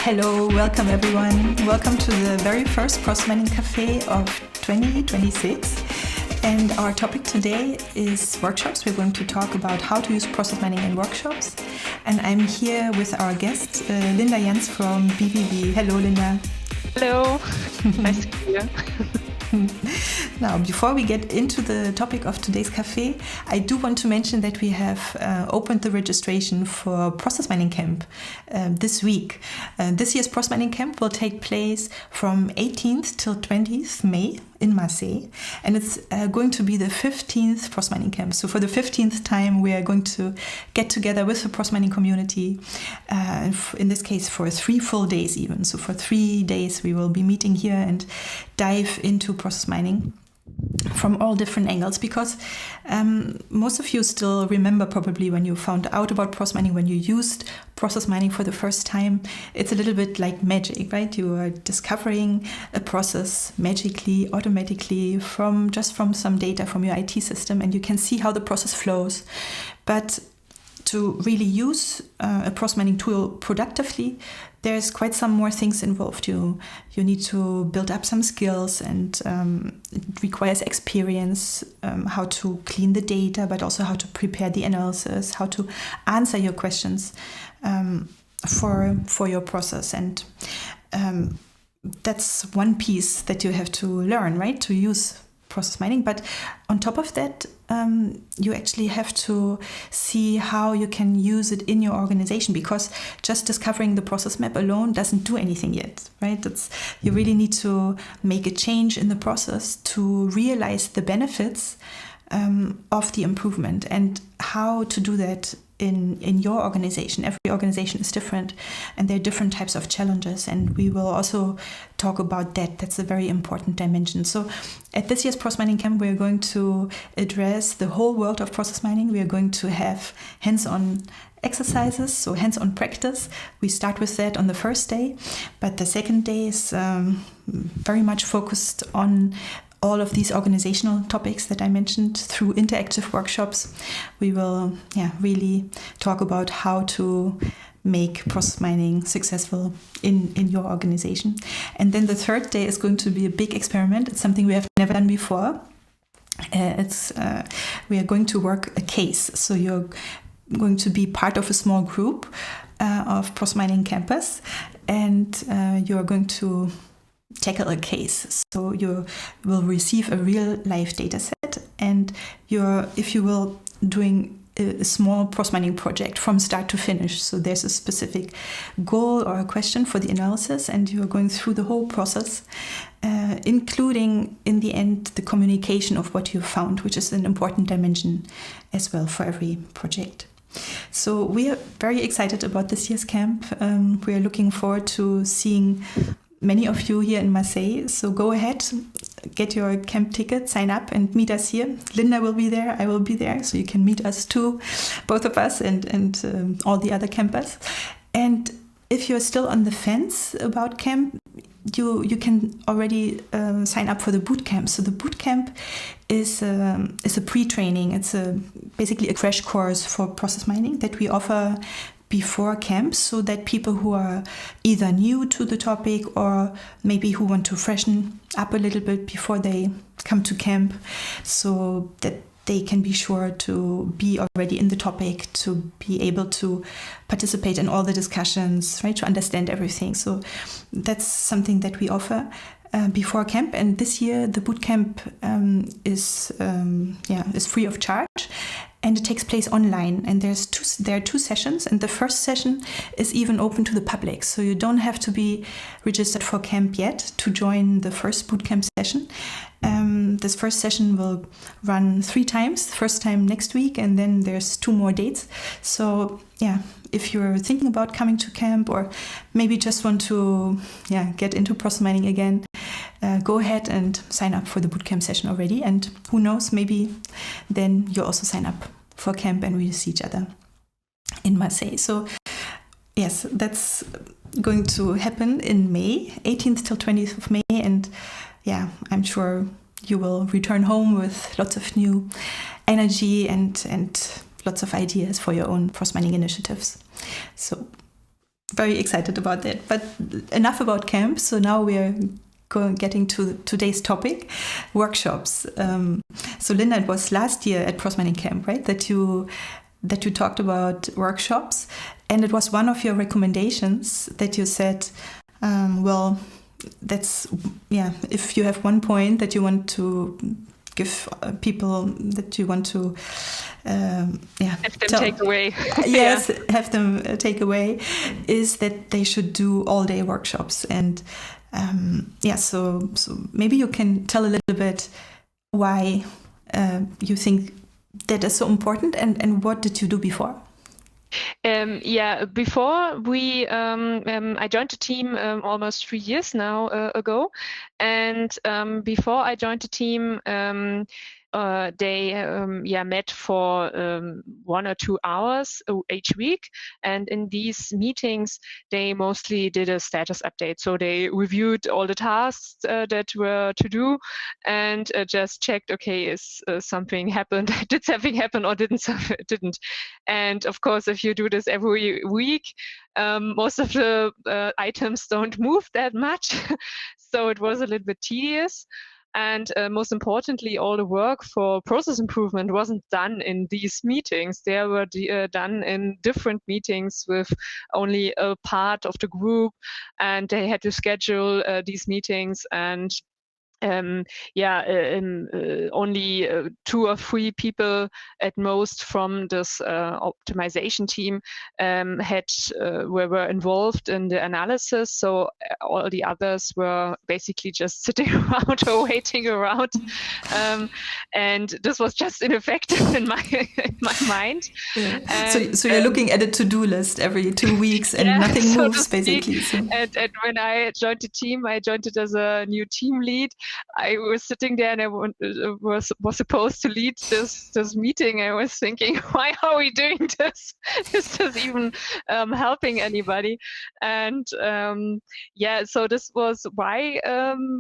Hello, welcome everyone. Welcome to the very first Process Mining Café of 2026. And our topic today is workshops. We're going to talk about how to use process mining in workshops. And I'm here with our guest, Jantz from BVV. Hello, Linda. Hello. Nice to be here. Now, before we get into the topic of today's cafe, I do want to mention that we have opened the registration for Process Mining Camp this week. This year's Process Mining Camp will take place from 18th till 20th May in Marseille, and it's going to be the 15th Process Mining Camp. So for the 15th time, we are going to get together with the process mining community, in this case for 3 full days even. So for 3 days, we will be meeting here and dive into process mining from all different angles, because most of you still remember probably when you found out about process mining, when you used process mining for the first time. It's a little bit like magic, right? You are discovering a process magically, automatically from some data from your IT system, and you can see how the process flows. But to really use a process mining tool productively, there's quite some more things involved. You need to build up some skills, and it requires experience, how to clean the data, but also how to prepare the analysis, how to answer your questions for your process. And that's one piece that you have to learn, right, to use process mining. But on top of that, you actually have to see how you can use it in your organization, because just discovering the process map alone doesn't do anything yet, right? You really need to make a change in the process to realize the benefits of the improvement, and how to do that in your organization. Every organization is different, and there are different types of challenges, and we will also talk about that. That's a very important dimension. So at this year's Process Mining Camp, we're going to address the whole world of process mining. We are going to have hands-on exercises, so hands-on practice. We start with that on the first day, but the second day is very much focused on all of these organizational topics that I mentioned through interactive workshops. We will really talk about how to make process mining successful in your organization. And then the third day is going to be a big experiment. It's something we have never done before. We are going to work a case. So you're going to be part of a small group of process mining campus, and you're going to tackle a case. So you will receive a real life data set, and if you will, doing a small process mining project from start to finish. So there's a specific goal or a question for the analysis, and you're going through the whole process, including in the end the communication of what you found, which is an important dimension as well for every project. So we are very excited about this year's camp. We are looking forward to seeing many of you here in Marseille. So go ahead, get your camp ticket, sign up, and meet us here. Linda will be there, I will be there, so you can meet us too, both of us and all the other campers. And if you're still on the fence about camp, you can already sign up for the boot camp. So the boot camp is a pre-training. It's basically a crash course for process mining that we offer before camp, so that people who are either new to the topic or maybe who want to freshen up a little bit before they come to camp, so that they can be sure to be already in the topic, to be able to participate in all the discussions, right, to understand everything. So that's something that we offer before camp. And this year the boot camp is free of charge, and it takes place online. And there are 2 sessions, and the first session is even open to the public. So you don't have to be registered for camp yet to join the first bootcamp session. This first session will run 3 times. The first time next week, and then there's 2 more dates. So if you're thinking about coming to camp, or maybe just want to get into process mining again, go ahead and sign up for the bootcamp session already. And who knows, maybe then you'll also sign up for camp and we'll see each other in Marseille. So yes, that's going to happen in May, 18th till 20th of May. And I'm sure you will return home with lots of new energy and lots of ideas for your own process mining initiatives. So very excited about that. But enough about camp. So now we are getting to today's topic, workshops. So Linda, it was last year at Prosmining Camp, right? That you talked about workshops, and it was one of your recommendations that you said, well, that's if you have one point that you want to give people, that you want to have them take away. Yes, have them take away, is that they should do all-day workshops. And so maybe you can tell a little bit why you think that is so important, and what did you do before? Before I joined the team almost 3 years now ago, and before I joined the team, they met for 1 or 2 hours each week, and in these meetings they mostly did a status update. So they reviewed all the tasks that were to do, and just checked, okay, is something happened? Did something happen or didn't? And of course, if you do this every week, most of the items don't move that much, so it was a little bit tedious. And most importantly, all the work for process improvement wasn't done in these meetings. They were done in different meetings with only a part of the group, and they had to schedule these meetings, and only 2 or 3 people at most from this optimization team were involved in the analysis. So all the others were basically just sitting around or waiting around, and this was just ineffective in my mind. Yeah. And, so you're looking at a to-do list every 2 weeks, and nothing moves basically. So. And when I joined the team, I joined it as a new team lead. I was sitting there and I was supposed to lead this meeting. I was thinking, why are we doing this? Is this even helping anybody? And so this was why,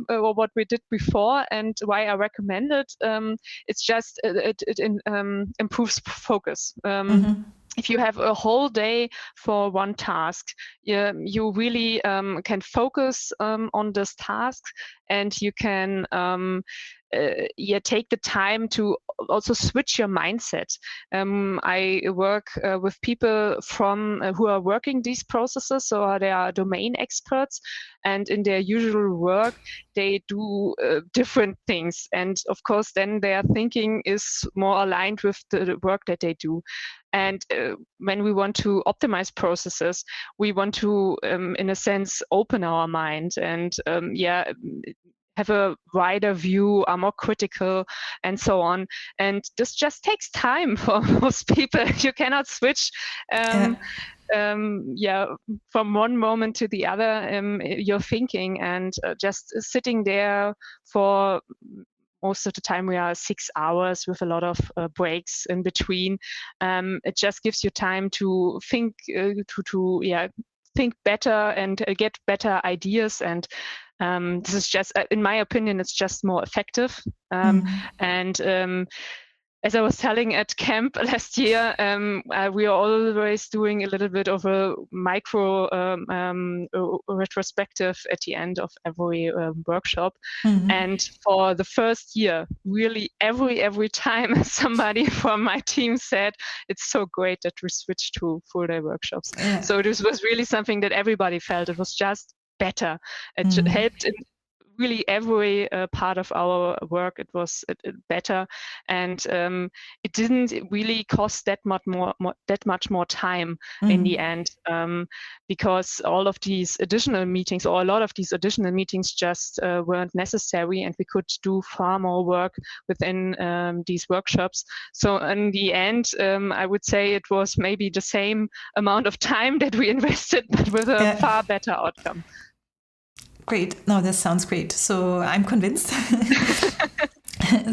or what we did before, and why I recommend it. It's just it improves focus. If you have a whole day for one task, you really can focus on this task, and you can take the time to also switch your mindset. I work with people who are working these processes, so they are domain experts, and in their usual work they do different things, and of course then their thinking is more aligned with the work that they do. And when we want to optimize processes, we want to, in a sense, open our mind and have a wider view, are more critical, and so on. And this just takes time for most people. You cannot switch from one moment to the other, your thinking, and just sitting there for most of the time we are 6 hours with a lot of breaks in between. It just gives you time to think, think better and get better ideas. And this is just, in my opinion, it's just more effective. And as I was telling at camp last year, we are always doing a little bit of a micro retrospective at the end of every workshop. And for the first year, really every time somebody from my team said, it's so great that we switched to full-day workshops. Yeah. So this was really something that everybody felt. It was just better. It helped in really every part of our work. It was better, and it didn't really cost that much more time in the end, because all of these additional meetings, or a lot of these additional meetings, just weren't necessary, and we could do far more work within these workshops. So in the end, I would say it was maybe the same amount of time that we invested, but with a far better outcome. Great. No, that sounds great. So I'm convinced.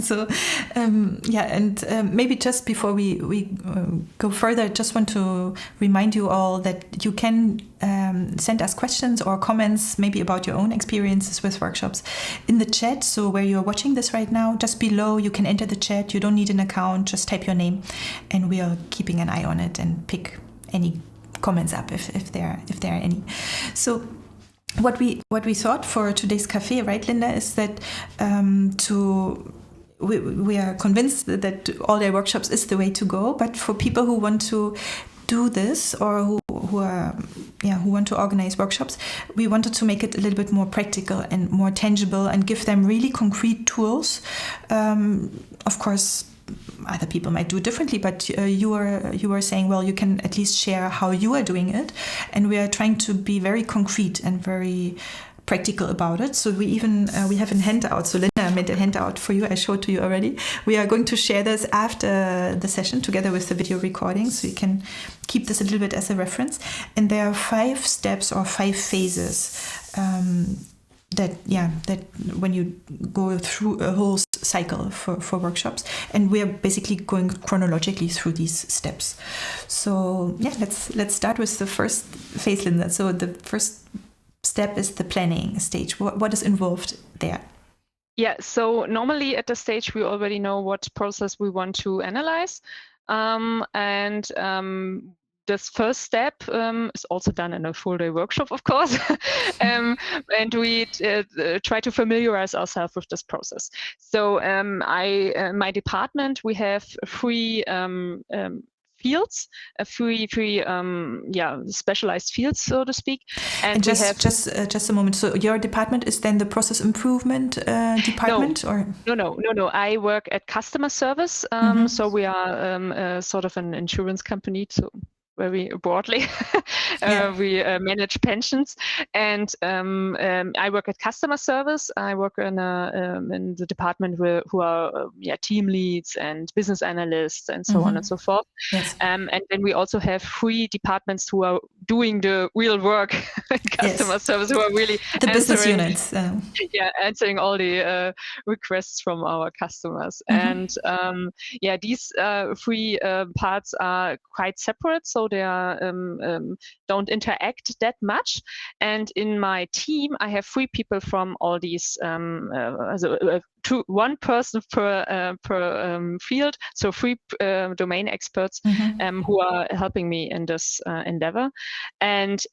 So, maybe just before we go further, I just want to remind you all that you can send us questions or comments, maybe about your own experiences with workshops, in the chat. So where you're watching this right now, just below, you can enter the chat. You don't need an account, just type your name, and we are keeping an eye on it and pick any comments up if there are any. So what we thought for today's Café, right, Linda, is that we are convinced that all-day workshops is the way to go. But for people who want to do this or who want to organize workshops, we wanted to make it a little bit more practical and more tangible and give them really concrete tools. Of course, other people might do it differently, but you were saying, well, you can at least share how you are doing it, and we are trying to be very concrete and very practical about it. So we have a handout. So Linda made a handout for you. I showed to you already. We are going to share this after the session together with the video recording, so you can keep this a little bit as a reference. And there are 5 steps or 5 phases that when you go through a whole cycle for workshops, and we are basically going chronologically through these steps. So let's start with the first phase, Linda. So the first step is the planning stage. What is involved there? Yeah, so normally at the stage we already know what process we want to analyze, this first step is also done in a full-day workshop, of course, and we try to familiarize ourselves with this process. So my department, we have 3 fields, three specialized fields, so to speak. And just a moment. So your department is then the process improvement department, or no? I work at customer service. So we are sort of an insurance company. So very broadly, we manage pensions, and I work at customer service. I work in the department who are team leads and business analysts and so on and so forth. Yes. And then we also have 3 departments who are doing the real work in customer service, who are really the business units. Answering all the requests from our customers. And these 3 parts are quite separate, so they are don't interact that much. And in my team, I have 3 people from all these, 1 person per field, so 3 domain experts who are helping me in this endeavor. And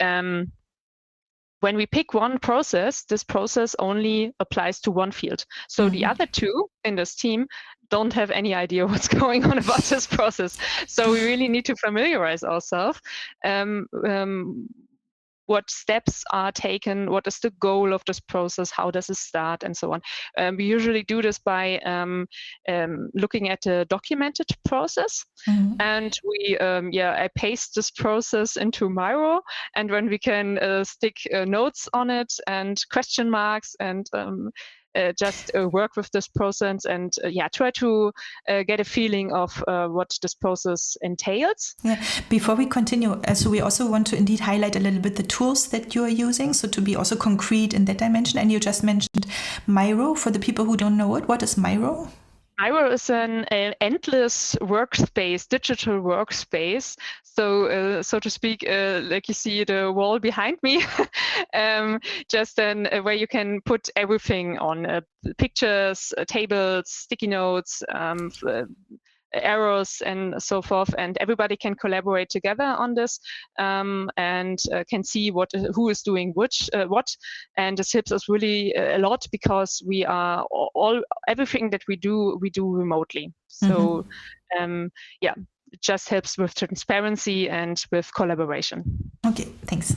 when we pick one process, this process only applies to one field. So the other 2 in this team don't have any idea what's going on about this process. So we really need to familiarize ourselves. What steps are taken, what is the goal of this process, how does it start, and so on. We usually do this by looking at a documented process, and I paste this process into Miro, and when we can stick notes on it and question marks and just work with this process and try to get a feeling of what this process entails. Yeah. Before we continue, so we also want to indeed highlight a little bit the tools that you are using, so to be also concrete in that dimension. And you just mentioned Miro. For the people who don't know it, what is Miro? Miro is an endless workspace, digital workspace. So, so to speak, like you see the wall behind me, just where you can put everything on, pictures, tables, sticky notes, arrows and so forth, and everybody can collaborate together on this, and can see who is doing what, and this helps us really a lot because we are everything that we do remotely. So it just helps with transparency and with collaboration. Okay, thanks.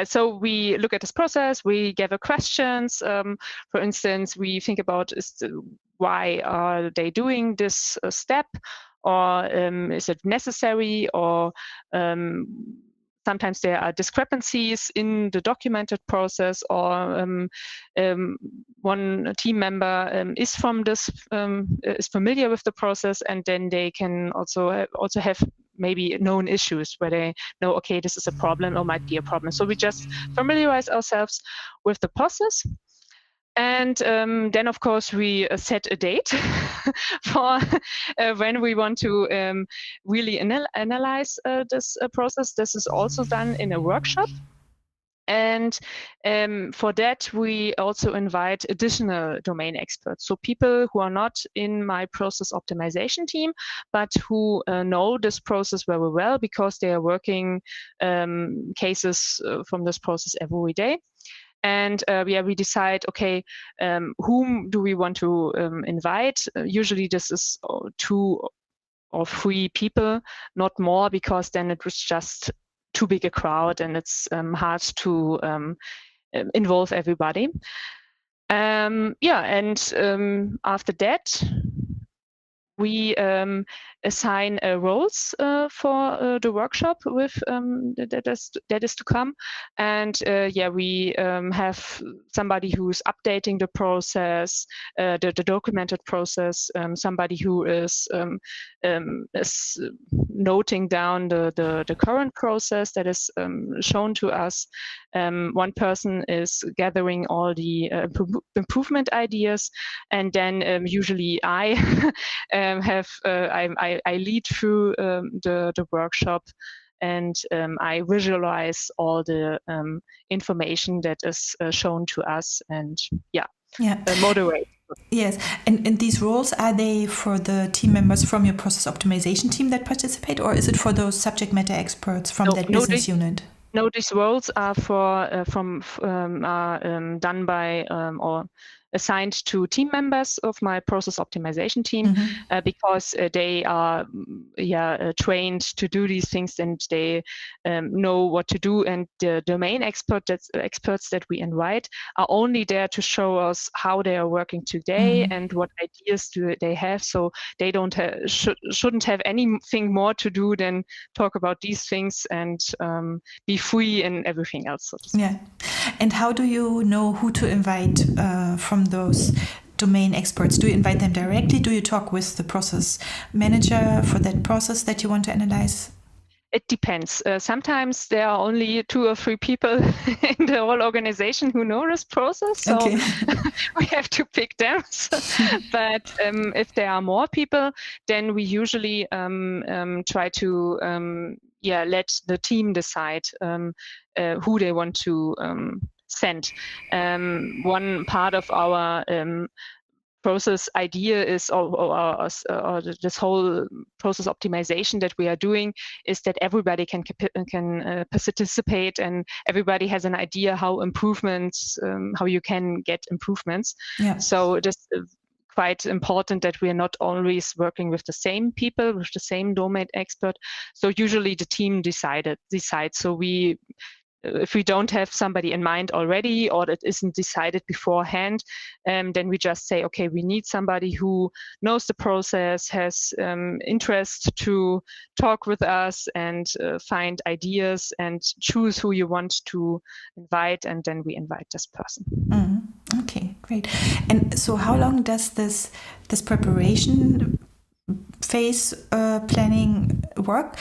So we look at this process, we gather questions. For instance, we think about why are they doing this step, or is it necessary, or sometimes there are discrepancies in the documented process, or one team member is from this is familiar with the process, and then they can also have maybe known issues where they know, okay, this is a problem or might be a problem. So we just familiarize ourselves with the process. And then, of course, we set a date for when we want to really analyze this process. This is also done in a workshop. And for that, we also invite additional domain experts. So people who are not in my process optimization team, but who know this process very well because they are working cases from this process every day. And we decide, okay, whom do we want to invite? Usually this is 2 or 3 people, not more, because then it was just too big a crowd and it's hard to involve everybody. And after that, we assign roles for the workshop with that is to come, and we have somebody who's updating the process, the documented process, somebody who is noting down the current process that is shown to us. One person is gathering all the improvement ideas, and then usually I I lead through the workshop, and I visualize all the information that is shown to us, and moderate. Yes, and these roles, are they for the team members from your process optimization team that participate, or is it for those subject matter experts from that business unit? No, these roles are done by or assigned to team members of my process optimization team, because they are trained to do these things, and they know what to do. And the domain experts that we invite are only there to show us how they are working today and what ideas do they have. So they don't shouldn't have anything more to do than talk about these things and be free in everything else. So to say. Yeah. And how do you know who to invite from those domain experts? Do you invite them directly? Do you talk with the process manager for that process that you want to analyze? It depends. Sometimes there are only 2 or 3 people in the whole organization who know this process, so we have to pick them. But if there are more people, then we usually try to let the team decide who they want to send. One part of our process idea is, or this whole process optimization that we are doing, is that everybody can participate, and everybody has an idea how you can get improvements. Yeah. So it is quite important that we are not always working with the same people, with the same domain expert. So usually the team decides. So if we don't have somebody in mind already, or that isn't decided beforehand, then we just say, okay, we need somebody who knows the process, has interest to talk with us and find ideas and choose who you want to invite, and then we invite this person. Okay, great. And so how long does this preparation phase planning work?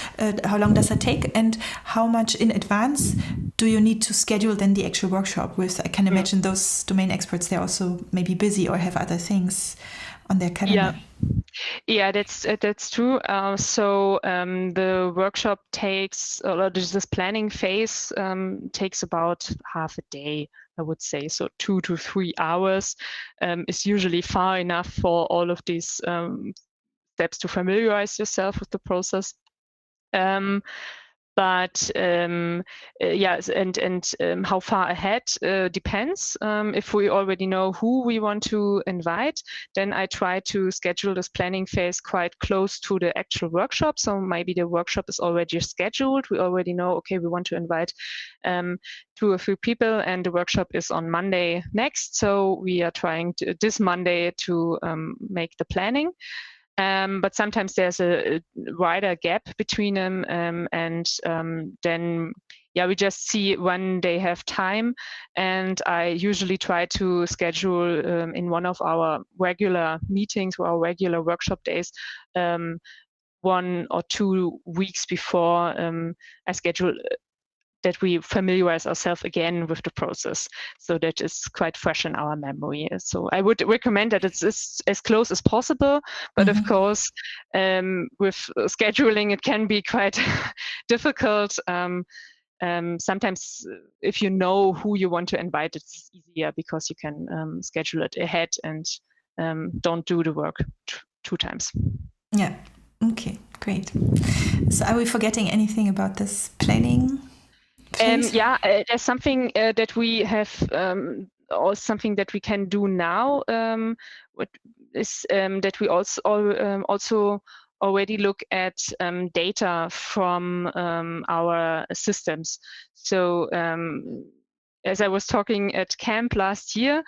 How long does it take, and how much in advance do you need to schedule then the actual workshop with? I can imagine those domain experts, they're also maybe busy or have other things on their calendar. Yeah, that's true. So the workshop takes, or this planning phase takes about half a day, I would say. So 2 to 3 hours is usually far enough for all of these steps to familiarize yourself with the process. But how far ahead depends. If we already know who we want to invite, then I try to schedule this planning phase quite close to the actual workshop. So maybe the workshop is already scheduled. We already know, okay, we want to invite 2 or 3 people, and the workshop is on Monday next. So we are trying this Monday to make the planning. But sometimes there's a wider gap between them, and then we just see when they have time. And I usually try to schedule in one of our regular meetings or our regular workshop days 1 or 2 weeks before I schedule that we familiarize ourselves again with the process, so that it's quite fresh in our memory. So I would recommend that it's as close as possible, but of course, with scheduling, it can be quite difficult. sometimes if you know who you want to invite, it's easier because you can schedule it ahead and don't do the work two times. Yeah. Okay, great. So are we forgetting anything about this planning phase? There's something that we have, or something that we can do now. What is that we also already look at data from our systems. So as I was talking at camp last year,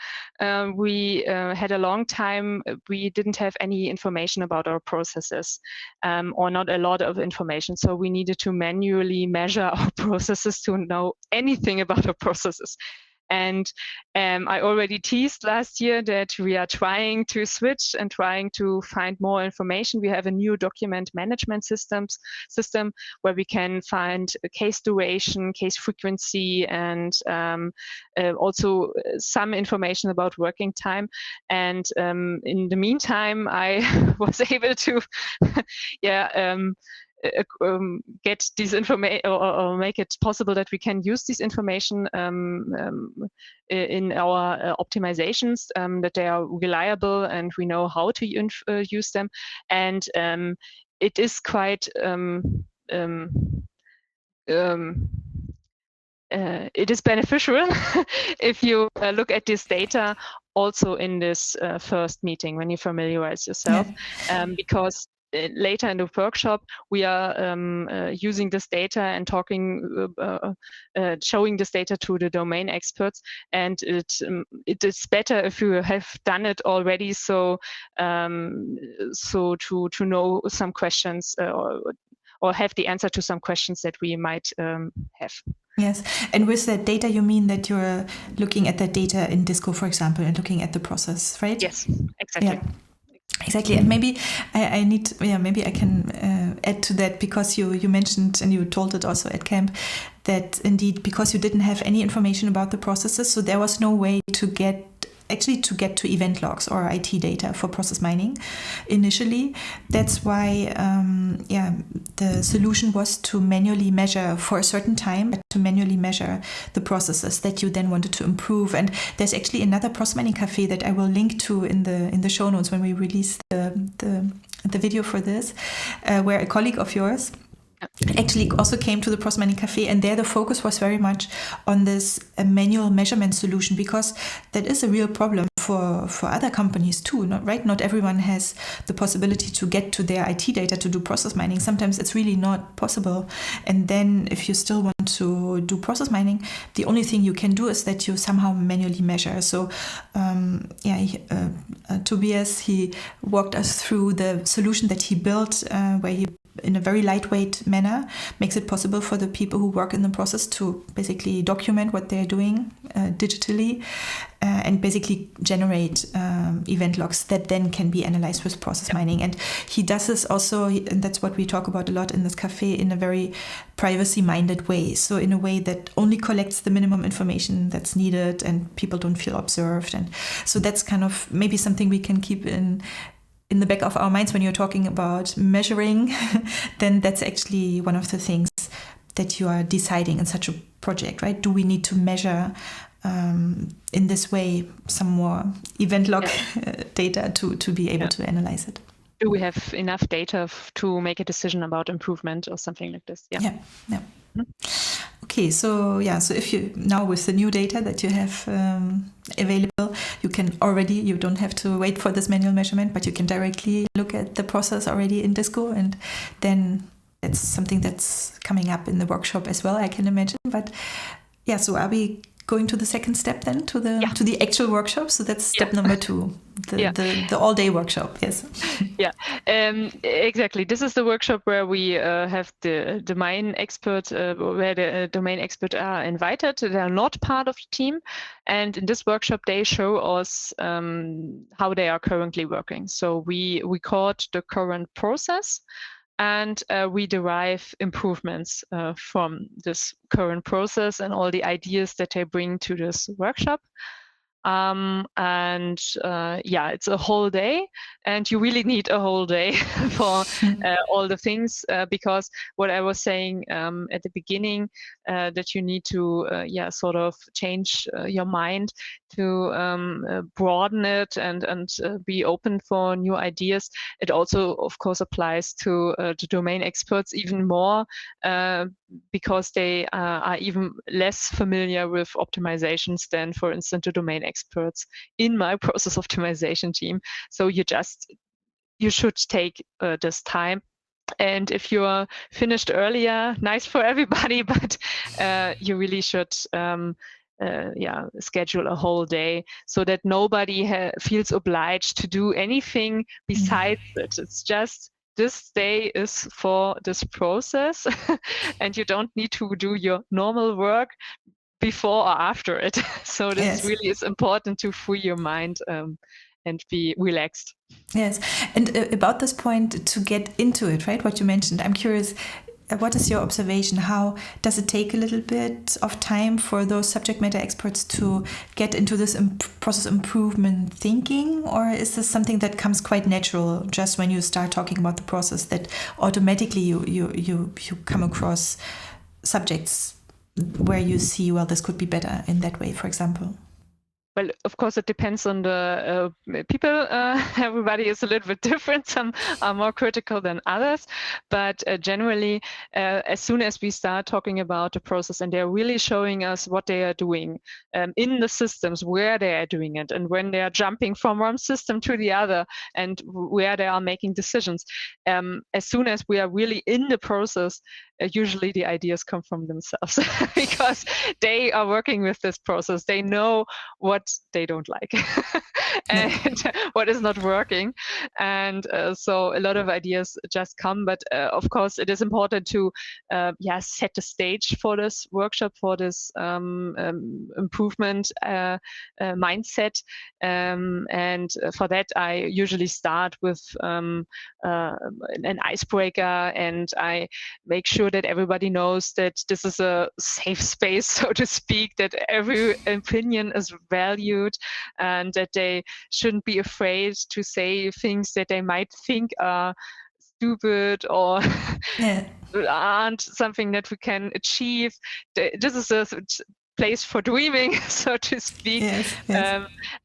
we had a long time, we didn't have any information about our processes, or not a lot of information. So we needed to manually measure our processes to know anything about our processes. And I already teased last year that we are trying to switch and trying to find more information. We have a new document management system where we can find case duration, case frequency, and also some information about working time. And in the meantime, I was able to get this information or make it possible that we can use this information in our optimizations, that they are reliable and we know how to use them. And it is quite it is beneficial if you look at this data also in this first meeting when you familiarize yourself, because later in the workshop, we are using this data and talking, showing this data to the domain experts, and it is better if you have done it already. So, to know some questions or have the answer to some questions that we might have. Yes, and with that data, you mean that you're looking at that data in Disco, for example, and looking at the process, right? Yes, exactly. Yeah. Exactly, and maybe maybe I can add to that, because you mentioned and you told it also at camp that indeed, because you didn't have any information about the processes, so there was no way to get to event logs or IT data for process mining initially. That's why the solution was to manually measure for a certain time, to manually measure the processes that you then wanted to improve. And there's actually another process mining cafe that I will link to in the show notes when we release the video for this, where a colleague of yours actually also came to the process mining cafe, and there the focus was very much on this manual measurement solution, because that is a real problem for other companies too. Not everyone has the possibility to get to their IT data to do process mining. Sometimes it's really not possible, and then if you still want to do process mining, the only thing you can do is that you somehow manually measure. So Tobias, he walked us through the solution that he built, where he, in a very lightweight manner, makes it possible for the people who work in the process to basically document what they're doing digitally, and basically generate event logs that then can be analyzed with process mining. And he does this also, and that's what we talk about a lot in this cafe, in a very privacy-minded way. So in a way that only collects the minimum information that's needed and people don't feel observed. And so that's kind of maybe something we can keep in the back of our minds when you're talking about measuring. Then that's actually one of the things that you are deciding in such a project, right? Do we need to measure in this way some more event log data to be able to analyze it? Do we have enough data to make a decision about improvement or something like this? Yeah. Mm-hmm. Okay, so if you now, with the new data that you have available, you don't have to wait for this manual measurement, but you can directly look at the process already in Disco, and then that's something that's coming up in the workshop as well, I can imagine. But so are we going to the second step then, to the actual workshop? So that's step number 2, the all-day workshop. Yes. Exactly. This is the workshop where we have the domain expert, where the domain experts are invited. They are not part of the team, and in this workshop they show us how they are currently working. So we record the current process, and we derive improvements from this current process and all the ideas that they bring to this workshop. It's a whole day, and you really need a whole day for all the things, because what I was saying at the beginning, that you need to sort of change your mind to broaden it and be open for new ideas. It also, of course, applies to domain experts even more, because they are even less familiar with optimizations than, for instance, the domain experts in my process optimization team. So you should take this time. And if you're finished earlier, nice for everybody, but you really should schedule a whole day so that nobody feels obliged to do anything besides it. It's just this day is for this process, and you don't need to do your normal work before or after it. So this really is important to free your mind and be relaxed. Yes, and about this point, to get into it, right, what you mentioned, I'm curious, what is your observation? How does it take a little bit of time for those subject matter experts to get into this process improvement thinking? Or is this something that comes quite natural just when you start talking about the process, that automatically you come across subjects where you see, well, this could be better in that way, for example? Well, of course, it depends on the people. Everybody is a little bit different. Some are more critical than others. But generally, as soon as we start talking about the process and they're really showing us what they are doing in the systems, where they are doing it, and when they are jumping from one system to the other, and where they are making decisions, as soon as we are really in the process, usually the ideas come from themselves because they are working with this process. They know what they don't like and what is not working, and so a lot of ideas just come. But of course, it is important to set the stage for this workshop, for this improvement mindset, and for that I usually start with an icebreaker, and I make sure that everybody knows that this is a safe space, so to speak, that every opinion is valued, and that they shouldn't be afraid to say things that they might think are stupid or aren't something that we can achieve. This is a place for dreaming, so to speak. Yes.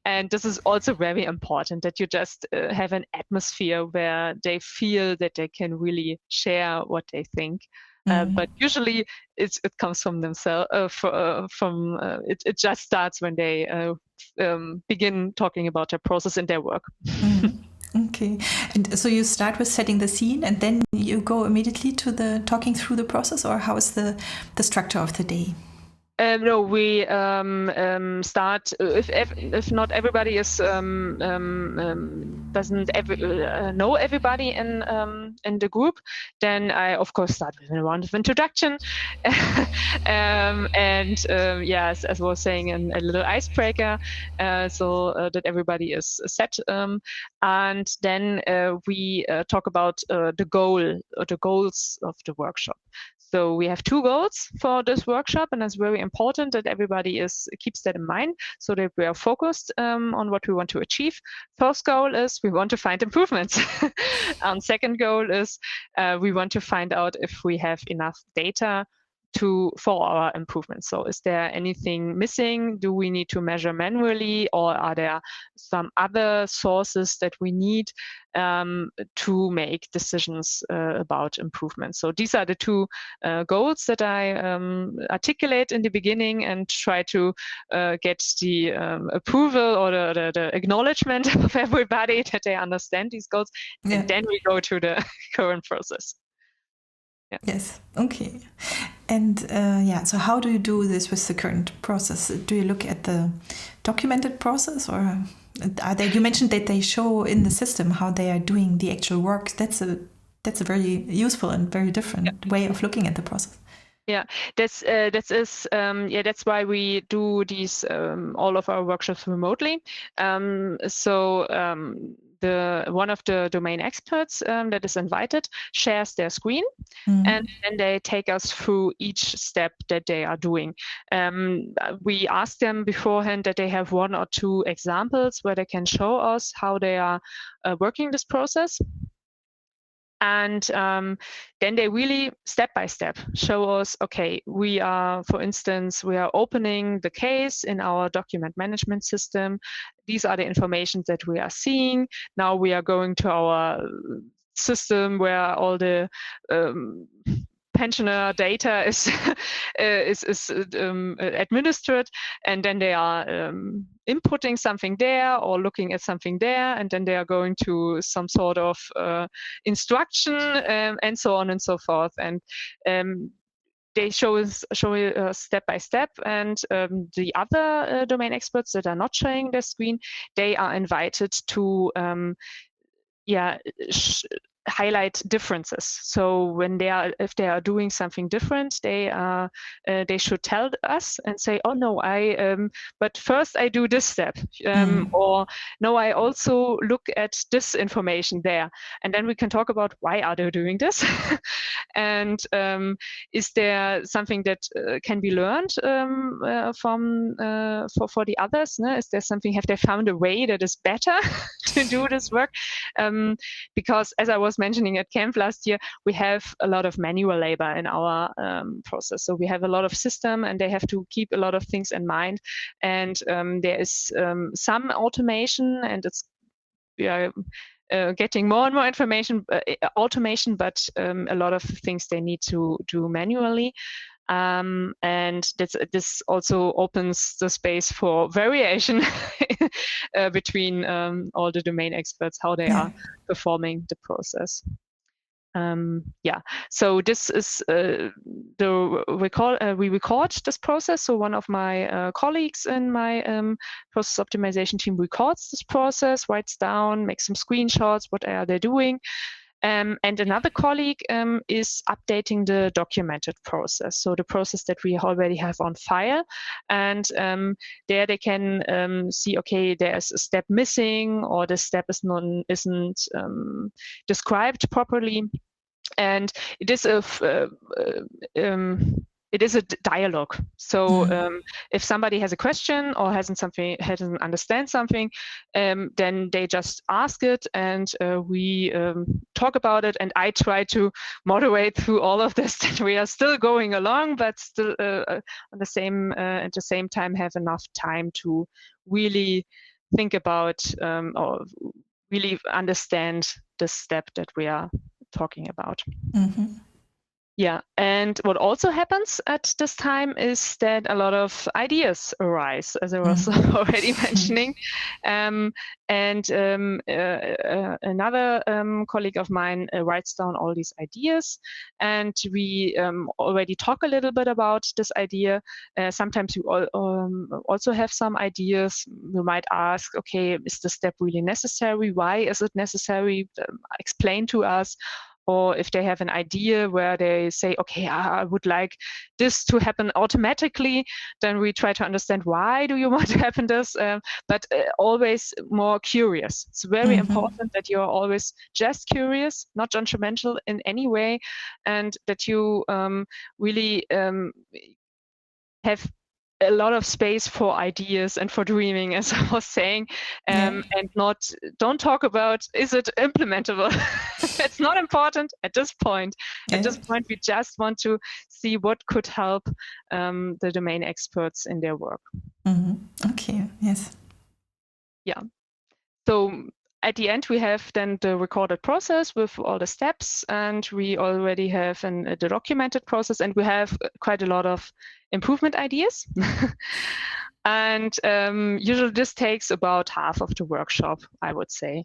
And this is also very important, that you just have an atmosphere where they feel that they can really share what they think. But usually it comes from themselves. It just starts when they begin talking about their process in their work. Okay, and so you start with setting the scene, and then you go immediately to the talking through the process, or how is the structure of the day? No, we start if not everybody is doesn't know everybody in the group, then I of course start with a round of introduction, yes, as I was saying, a little icebreaker, so that everybody is set, and then we talk about the goals of the workshop. So we have 2 goals for this workshop, and it's very important that everybody keeps that in mind, so that we are focused on what we want to achieve. First goal is we want to find improvements. Second goal is we want to find out if we have enough data for our improvements. So is there anything missing? Do we need to measure manually, or are there some other sources that we need to make decisions about improvements? So these are the 2 goals that I articulate in the beginning and try to get the approval or the acknowledgement of everybody that they understand these goals. And then we go to the current process. Yes. Okay. And so how do you do this with the current process? Do you look at the documented process, or you mentioned that they show in the system how they are doing the actual work. That's a very useful and very different way of looking at the process. Yeah, that's why we do these all of our workshops remotely. one of the domain experts that is invited shares their screen, and then they take us through each step that they are doing. We ask them beforehand that they have 1 or 2 examples where they can show us how they are working this process. And then they really step by step show us, okay, we are, for instance, we are opening the case in our document management system. These are the information that we are seeing. Now we are going to our system where all the pensioner data is administered, and then they are inputting something there or looking at something there, and then they are going to some sort of instruction, and so on and so forth. And they show us step by step, and the other domain experts that are not showing their screen, they are invited to highlight differences. So if they are doing something different, they should tell us and say, oh no, but first I do this step, or no, I also look at this information there, and then we can talk about why are they doing this, and is there something that can be learned for the others? No? Is there something? Have they found a way that is better to do this work? Because as I was mentioning at camp last year, we have a lot of manual labor in our process. So we have a lot of system, and they have to keep a lot of things in mind. And there is some automation, and it's getting more and more automation, but a lot of things they need to do manually. And this also opens the space for variation between all the domain experts, how they are performing the process. So this is we record this process. So one of my colleagues in my process optimization team records this process, writes down, makes some screenshots, what are they doing. And another colleague is updating the documented process, so the process that we already have on file. And there they can see, okay, there's a step missing, or the step isn't described properly. And it is a dialogue. So if somebody has a question or doesn't understand something, then they just ask it, and we talk about it. And I try to moderate through all of this, that we are still going along, but still at the same time have enough time to really think about or really understand the step that we are talking about. Yeah, and what also happens at this time is that a lot of ideas arise, as I was already mentioning. Another colleague of mine writes down all these ideas, and we already talk a little bit about this idea. Sometimes you also have some ideas. We might ask, okay, is this step really necessary? Why is it necessary? Explain to us. Or if they have an idea where they say, okay, I would like this to happen automatically, then we try to understand, why do you want to happen this? But always more curious. It's very important that you're always just curious, not judgmental in any way, and that you really have a lot of space for ideas and for dreaming, as I was saying, and don't talk about, is it implementable? It's not important at this point. At this point, we just want to see what could help the domain experts in their work. Okay, yes. Yeah. So at the end, we have then the recorded process with all the steps, and we already have the documented process, and we have quite a lot of improvement ideas. And usually this takes about half of the workshop, I would say.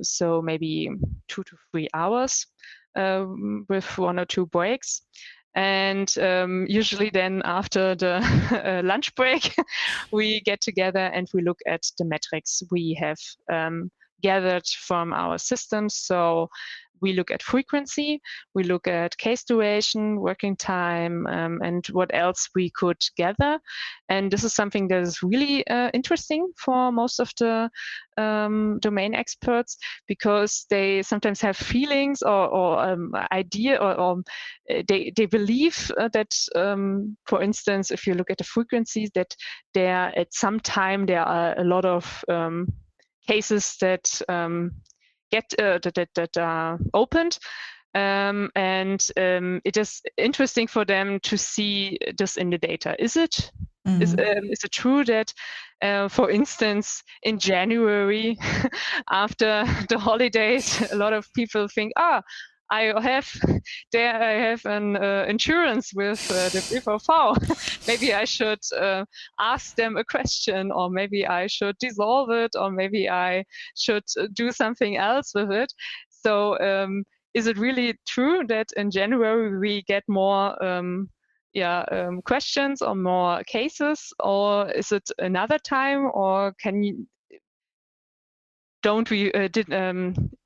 So maybe 2 to 3 hours with 1 or 2 breaks. And usually then after the lunch break, we get together and we look at the metrics we have gathered from our systems. So we look at frequency, we look at case duration, working time, and what else we could gather. And this is something that is really interesting for most of the domain experts, because they sometimes have feelings or idea, or they believe that, for instance, if you look at the frequencies, that there at some time there are a lot of cases that that are opened. It is interesting for them to see this in the data. Is it true that, for instance, in January, after the holidays, a lot of people think, I have an insurance with the BVV. Maybe I should ask them a question, or maybe I should dissolve it, or maybe I should do something else with it. So is it really true that in January we get more questions or more cases, or is it another time, or don't we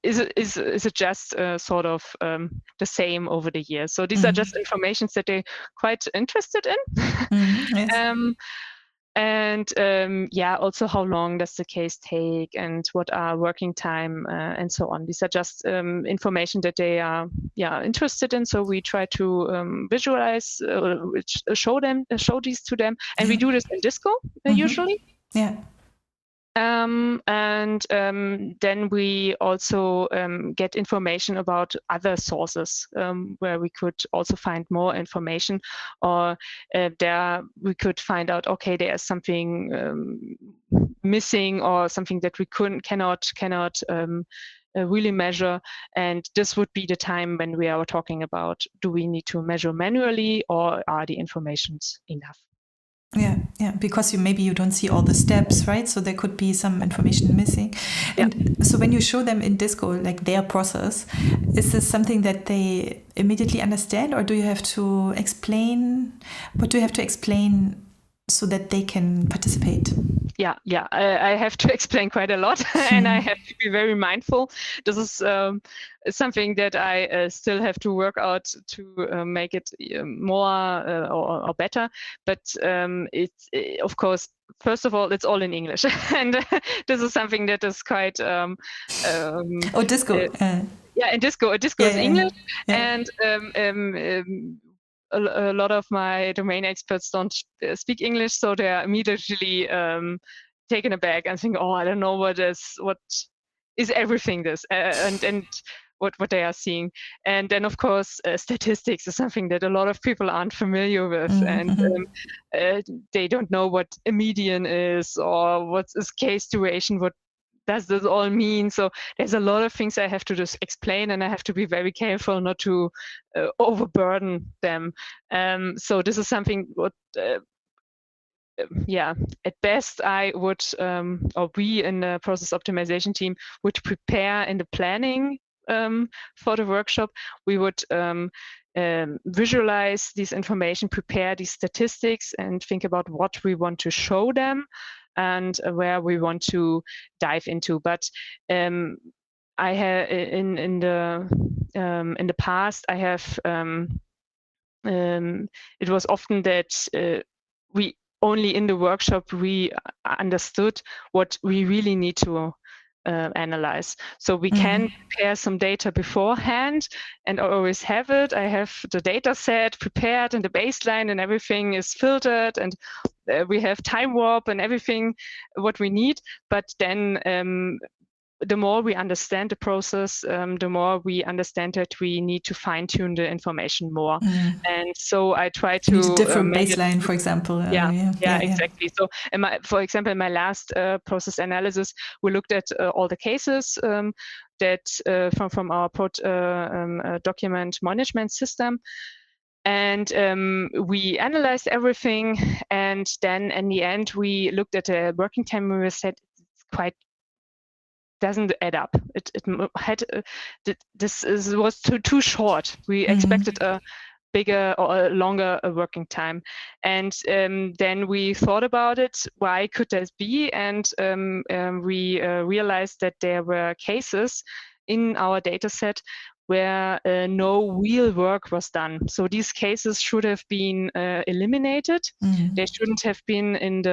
is it just sort of the same over the years? So these are just informations that they're quite interested in. Yes. Also how long does the case take, and what are working time, and so on. These are just information that they are interested in. So we try to visualize, show these to them, and we do this in Disco usually. Yeah. Then we also get information about other sources where we could also find more information, or there we could find out, okay, there's something missing, or something that we cannot really measure, and this would be the time when we are talking about, do we need to measure manually, or are the informations enough? Yeah, because maybe you don't see all the steps, right? So there could be some information missing. And so when you show them in Disco, like their process, is this something that they immediately understand, or do you have to explain? What do you have to explain so that they can participate? I have to explain quite a lot, and I have to be very mindful. This is something that I still have to work out to make it more or better. But it's of course, first of all, it's all in English, and this is something that is quite. Disco. In Disco. Disco is English, and a lot of my domain experts don't speak English, so they're immediately taken aback and think, I don't know what is everything this, and what they are seeing. And then, of course, statistics is something that a lot of people aren't familiar with, and they don't know what a median is, or what is case duration, what does this all mean? So there's a lot of things I have to just explain, and I have to be very careful not to overburden them. So this is something what, at best I would, or we in the process optimization team would prepare in the planning for the workshop. We would visualize this information, prepare these statistics, and think about what we want to show them, and where we want to dive into. But I have in the past, I have it was often that we only in the workshop we understood what we really need to analyze. So we can prepare some data beforehand, and I always have it. I have the data set prepared, and the baseline, and everything is filtered, and we have time warp and everything what we need. But then the more we understand the process, the more we understand that we need to fine-tune the information more. And so I try to need a different baseline, for example. Exactly. So for example, in my last process analysis, we looked at all the cases that from our document management system. And we analyzed everything, and then in the end we looked at the working time, and we said it's doesn't add up. Was too short. We expected a bigger or a longer working time, and then we thought about it. Why could this be? And we realized that there were cases in our data set where no real work was done. So these cases should have been eliminated. They shouldn't have been in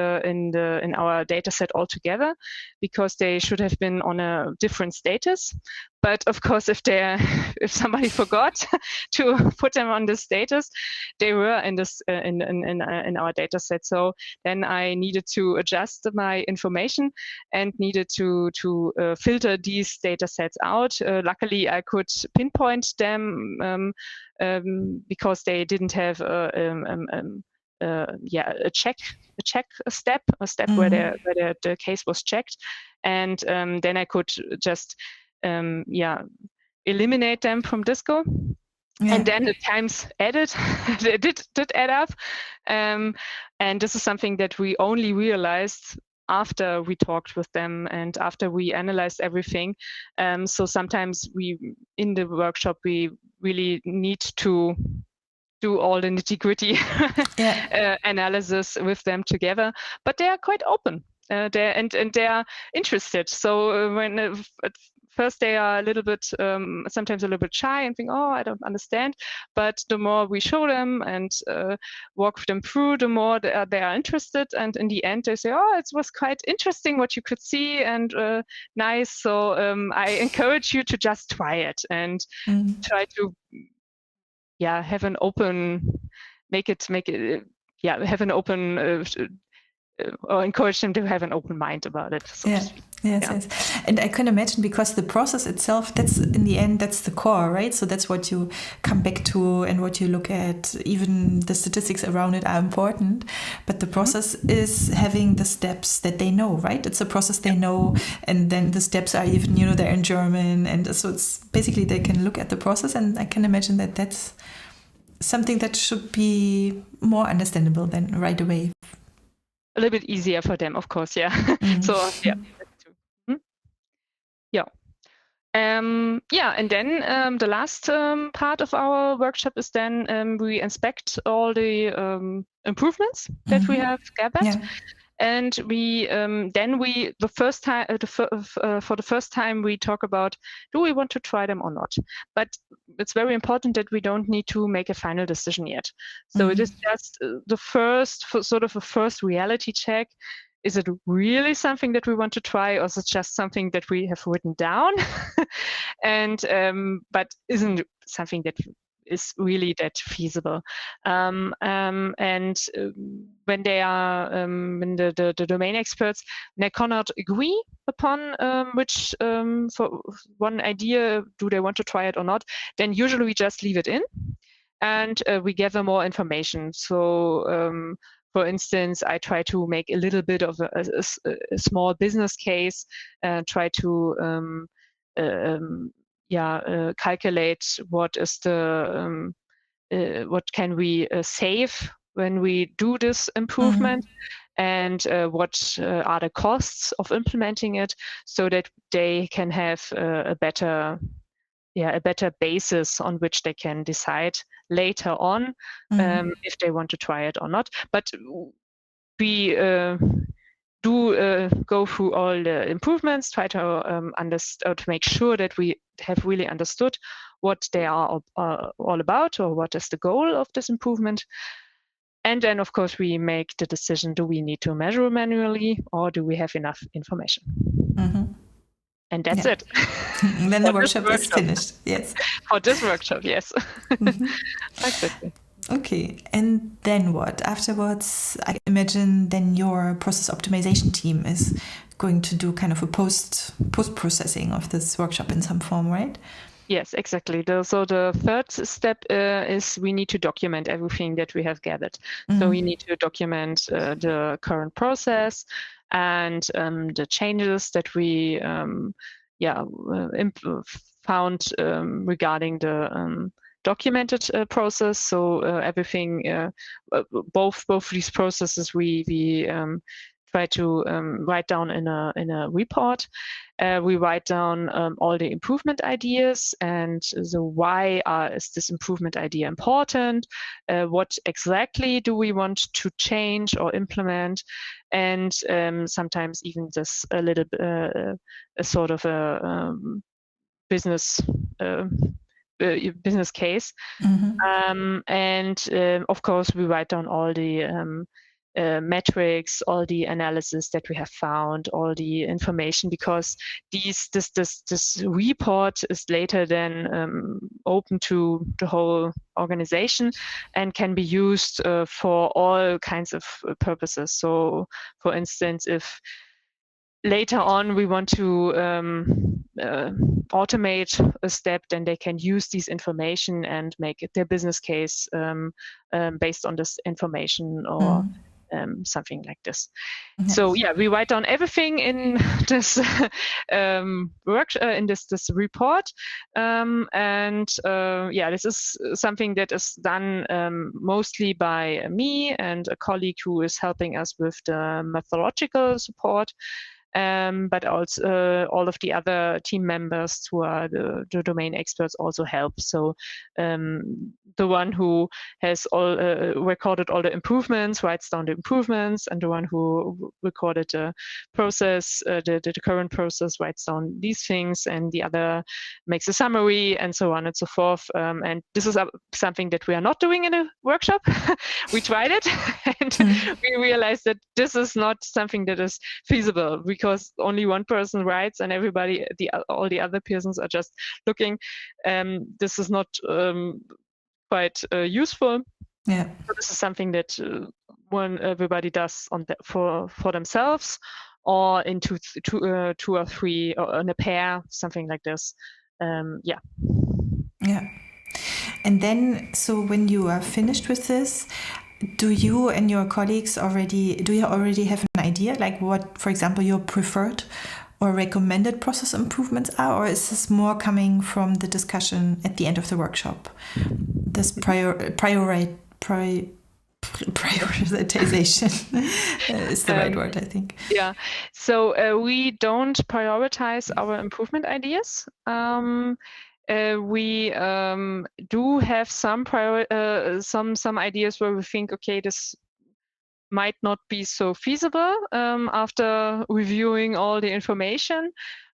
our data set altogether, because they should have been on a different status. But of course, if somebody forgot to put them on this status, they were in this in our data set. So then I needed to adjust my information and needed to filter these data sets out. Luckily, I could pinpoint them because they didn't have a step where the case was checked, and then I could just eliminate them from Disco. Yeah. And then the times added, it did add up. And this is something that we only realized after we talked with them and after we analyzed everything. So sometimes in the workshop, we really need to do all the nitty-gritty analysis with them together, but they are quite open. They are interested. So when at first they are a little bit, sometimes a little bit shy and think, oh, I don't understand. But the more we show them and walk them through, the more they are interested. And in the end, they say, oh, it was quite interesting what you could see and nice. So I encourage you to just try it and try to have an open, have an open, or encourage them to have an open mind about it. So Yes. And I can imagine, because the process itself, that's in the end, that's the core, right? So that's what you come back to and what you look at. Even the statistics around it are important, but the process is having the steps that they know, right? It's a process they know, and then the steps are even, they're in German, and so it's basically they can look at the process, and I can imagine that that's something that should be more understandable than right away. A little bit easier for them, of course, yeah. So that's true. And then the last part of our workshop is then we inspect all the improvements that we have gathered. And for the first time we talk about, do we want to try them or not? But it's very important that we don't need to make a final decision yet. So it is just the first reality check. Is it really something that we want to try, or is it just something that we have written down? And but isn't something that is really that feasible. And when they are when the domain experts, they cannot agree upon which for one idea, do they want to try it or not, then usually we just leave it in and we gather more information. So for instance, I try to make a little bit of a small business case, try to calculate what is the what can we save when we do this improvement, and what are the costs of implementing it, so that they can have a better basis on which they can decide later on if they want to try it or not. But we do go through all the improvements, try to to make sure that we have really understood what they are all about, or what is the goal of this improvement. And then, of course, we make the decision, do we need to measure manually, or do we have enough information? And that's it. And then the workshop is finished. Yes. For this workshop, yes. Exactly. Okay, and then what? Afterwards, I imagine then your process optimization team is going to do kind of a post-processing of this workshop in some form, right? Yes, exactly. So the third step is we need to document everything that we have gathered. So we need to document the current process and the changes that we found regarding the documented process. So everything, both these processes, we try to write down in a report. We write down all the improvement ideas, and so why is this improvement idea important? What exactly do we want to change or implement? And sometimes even just a little a sort of a business business case. And of course, we write down all the metrics, all the analysis that we have found, all the information, because this report is later then open to the whole organization and can be used for all kinds of purposes. So, for instance, if later on we want to automate a step, then they can use this information and make their business case based on this information, or something like this. Yes. So yeah, we write down everything in this in this report, and yeah, this is something that is done mostly by me and a colleague who is helping us with the methodological support. But also all of the other team members who are the domain experts also help. So the one who has recorded all the improvements writes down the improvements, and the one who recorded the process, the current process, writes down these things, and the other makes a summary, and so on and so forth. And this is something that we are not doing in a workshop. We tried it, and we realized that this is not something that is feasible, because only one person writes and all the other persons are just looking. This is not quite useful. Yeah. So this is something that when everybody does for themselves, or in two or three, or in a pair, something like this. Yeah. Yeah. And then, so when you are finished with this, do you and your colleagues already have an idea, like what, for example, your preferred or recommended process improvements are, or is this more coming from the discussion at the end of the workshop? This prioritization is the right word, I think. Yeah. So we don't prioritize our improvement ideas. We do have some ideas where we think, okay, this might not be so feasible after reviewing all the information,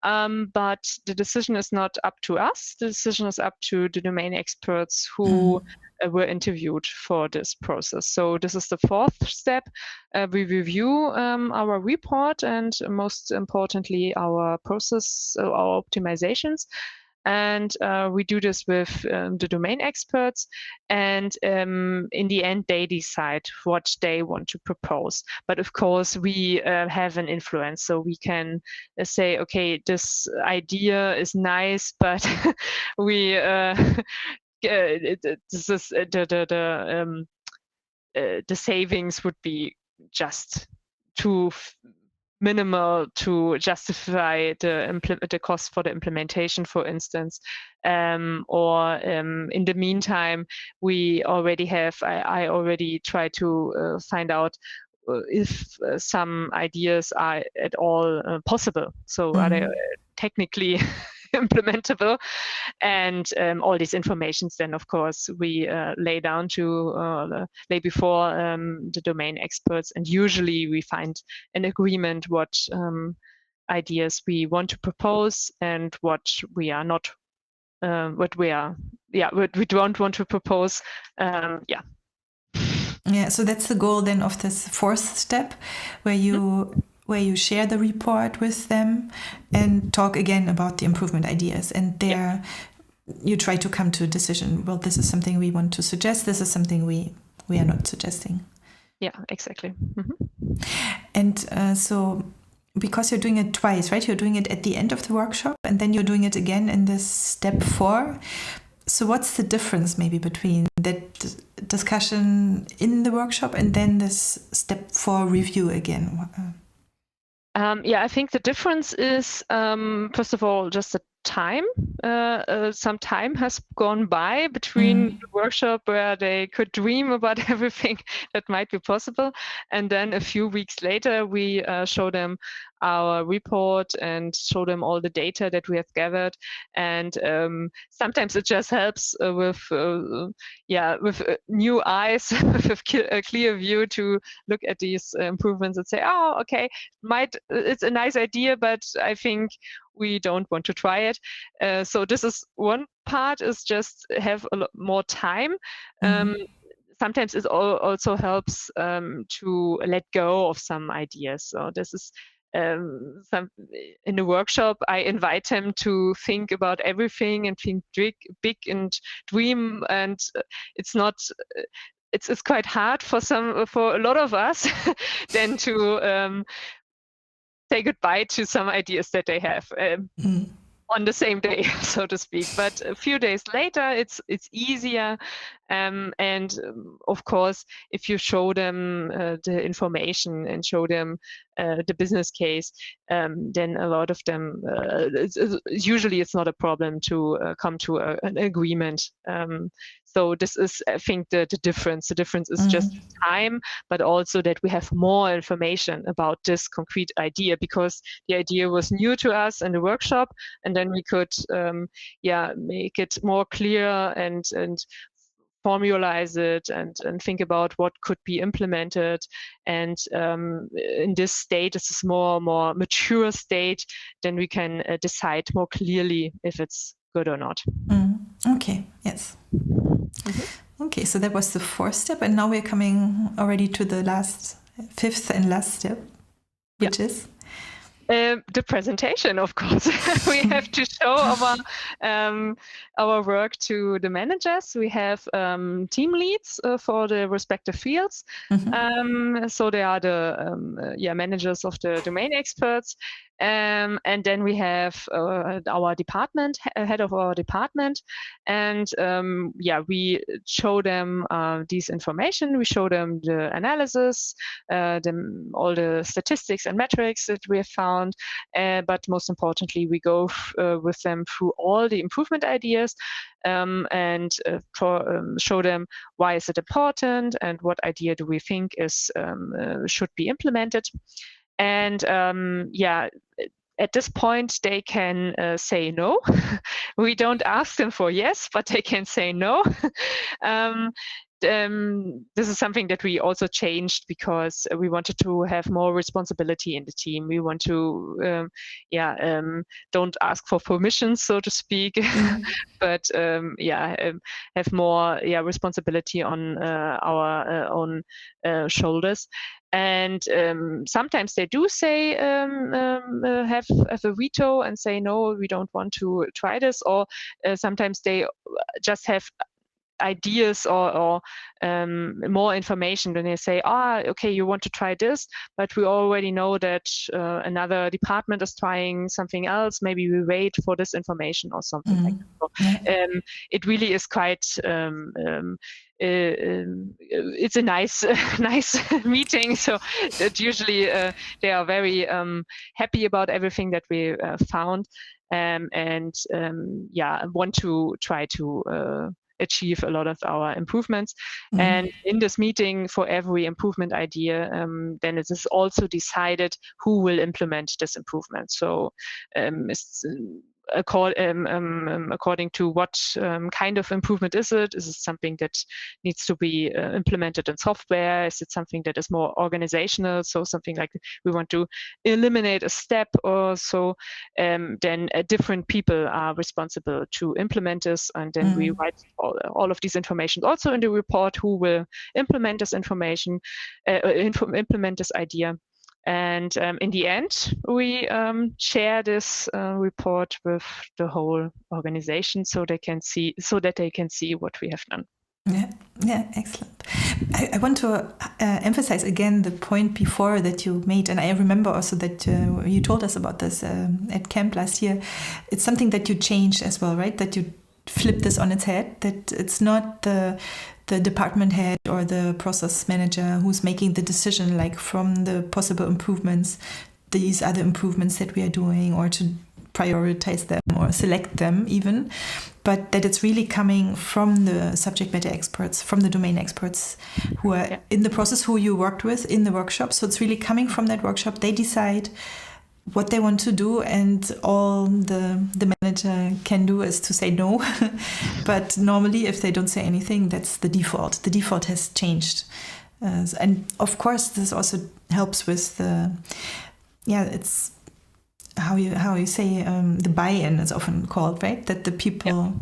but the decision is not up to us. The decision is up to the domain experts who were interviewed for this process. So this is the fourth step. We review our report, and most importantly, our process, our optimizations. And we do this with the domain experts, and in the end they decide what they want to propose. But of course we have an influence, so we can say, okay, this idea is nice, but we this is the savings would be just too minimal to justify the cost for the implementation, for instance, or in the meantime, we already have. I already tried to find out if some ideas are at all possible. So are they technically implementable, and all these informations then of course we lay before the domain experts, and usually we find an agreement what ideas we want to propose and what we are not what we don't want to propose. Yeah, so that's the goal then of this fourth step, where you share the report with them and talk again about the improvement ideas. And there you try to come to a decision. Well, this is something we want to suggest. This is something we are not suggesting. Yeah, exactly. And so because you're doing it twice, right? You're doing it at the end of the workshop, and then you're doing it again in this step 4. So what's the difference maybe between that discussion in the workshop and then this step 4 review again? I think the difference is, first of all, just the time. Some time has gone by between the workshop where they could dream about everything that might be possible, and then a few weeks later we show them our report and show them all the data that we have gathered. And sometimes it just helps with new eyes, with a clear view to look at these improvements and say, oh, okay, it's a nice idea, but I think we don't want to try it. So this is one part, is just have a lot more time. Sometimes it also helps to let go of some ideas. So this is in the workshop, I invite him to think about everything and think big and dream. And it's not. It's quite hard for a lot of us then to say goodbye to some ideas that they have. On the same day, so to speak. But a few days later, it's easier. Of course, if you show them the information and show them the business case, then a lot of them, usually it's not a problem to come to an agreement. So this is, I think, the difference. The difference is just time, but also that we have more information about this concrete idea, because the idea was new to us in the workshop, and then we could, make it more clear and formalize it and think about what could be implemented. And in this state, this is more mature state, then we can decide more clearly if it's good or not. Okay, yes. Okay, so that was the fourth step, and now we're coming already to the fifth and last step, which is? The presentation, of course. We have to show our work to the managers. We have team leads for the respective fields. So they are the managers of the domain experts. And then we have our department, head of our department, and we show them this information. We show them the analysis, all the statistics and metrics that we have found, but most importantly, we go with them through all the improvement ideas and show them why is it important and what idea do we think should be implemented. And at this point, they can say no. We don't ask them for yes, but they can say no. This is something that we also changed because we wanted to have more responsibility in the team. We want to, don't ask for permission, so to speak, but have more responsibility on our own shoulders. And sometimes they do say have a veto and say no, we don't want to try this, or sometimes they just have ideas or more information. When they say, okay, you want to try this, but we already know that another department is trying something else. Maybe we wait for this information or something like that. So, it really is quite. It's a nice meeting. So that usually they are very happy about everything that we found, and want to try to achieve a lot of our improvements. And in this meeting, for every improvement idea, then it is also decided who will implement this improvement. So it's according to what kind of improvement is it? Is it something that needs to be implemented in software? Is it something that is more organizational? So something like we want to eliminate a step or so, then different people are responsible to implement this. And then we write all of these information also in the report, who will implement this information, implement this idea. And in the end, we share this report with the whole organization, so that they can see what we have done. Yeah, excellent. I want to emphasize again the point before that you made, and I remember also that you told us about this at camp last year. It's something that you changed as well, right? That you flip this on its head, that it's not the department head or the process manager who's making the decision, like from the possible improvements, these are the improvements that we are doing, or to prioritize them or select them even, but that it's really coming from the subject matter experts, from the domain experts who are in the process, who you worked with in the workshop. So it's really coming from that workshop. They decide what they want to do, and all the manager can do is to say no. But normally, if they don't say anything, that's the default. The default has changed. And of course, this also helps with it's how you say the buy-in is often called, right? That the people,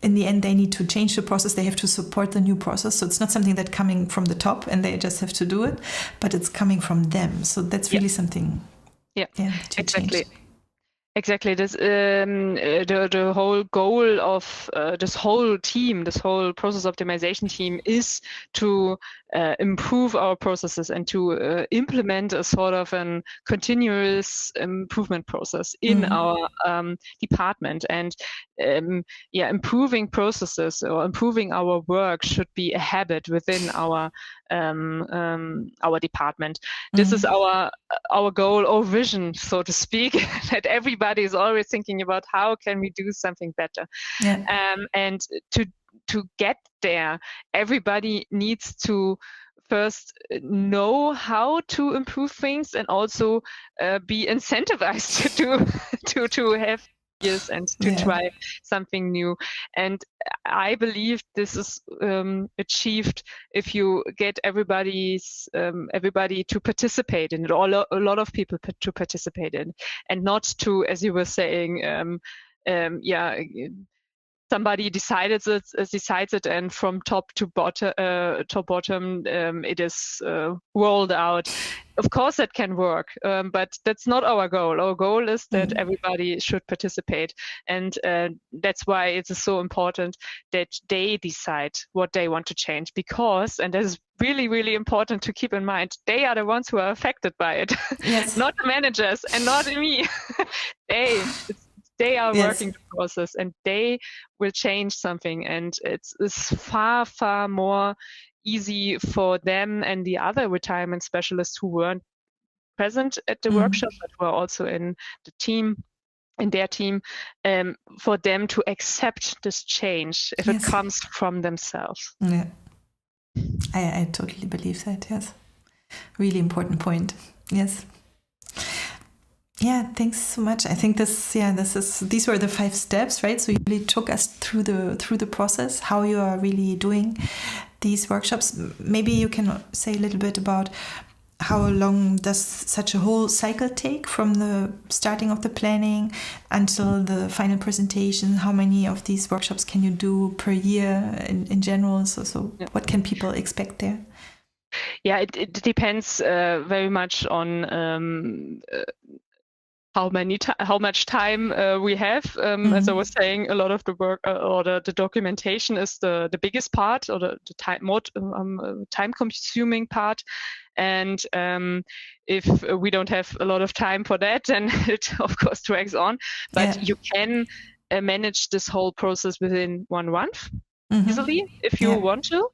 in the end, they need to change the process. They have to support the new process. So it's not something that coming from the top and they just have to do it, but it's coming from them. So that's really something. Yeah, exactly. Change. Exactly. This the whole goal of this whole team, this whole process optimization team, is to improve our processes and to implement a sort of a continuous improvement process in our department. And improving processes or improving our work should be a habit within our department. This is our goal or vision, so to speak, that everybody is always thinking about how can we do something better. And to get there, everybody needs to first know how to improve things and also be incentivized to have years and to try something new. And I believe this is achieved if you get everybody to participate in it, or a lot of people to participate in, and not to, as you were saying, somebody decides it, and from top to bottom, it is rolled out. Of course, that can work, but that's not our goal. Our goal is that everybody should participate, and that's why it is so important that they decide what they want to change. Because, and that is really, really important to keep in mind, they are the ones who are affected by it, not the managers and not me. They are working the process, and they will change something, and it's far, far more easy for them and the other retirement specialists who weren't present at the workshop but were also in their team, for them to accept this change if it comes from themselves. I totally believe that. Yes, really important point. Yes. Yeah, thanks so much. I think these were the 5 steps, right? So you really took us through the process, how you are really doing these workshops. Maybe you can say a little bit about how long does such a whole cycle take, from the starting of the planning until the final presentation? How many of these workshops can you do per year in general? So what can people expect there? Yeah, it depends very much on how much time we have. As I was saying, a lot of the work or the documentation is the biggest part, or the time consuming part. And if we don't have a lot of time for that, then it of course drags on. But you can manage this whole process within 1 month easily if you want to.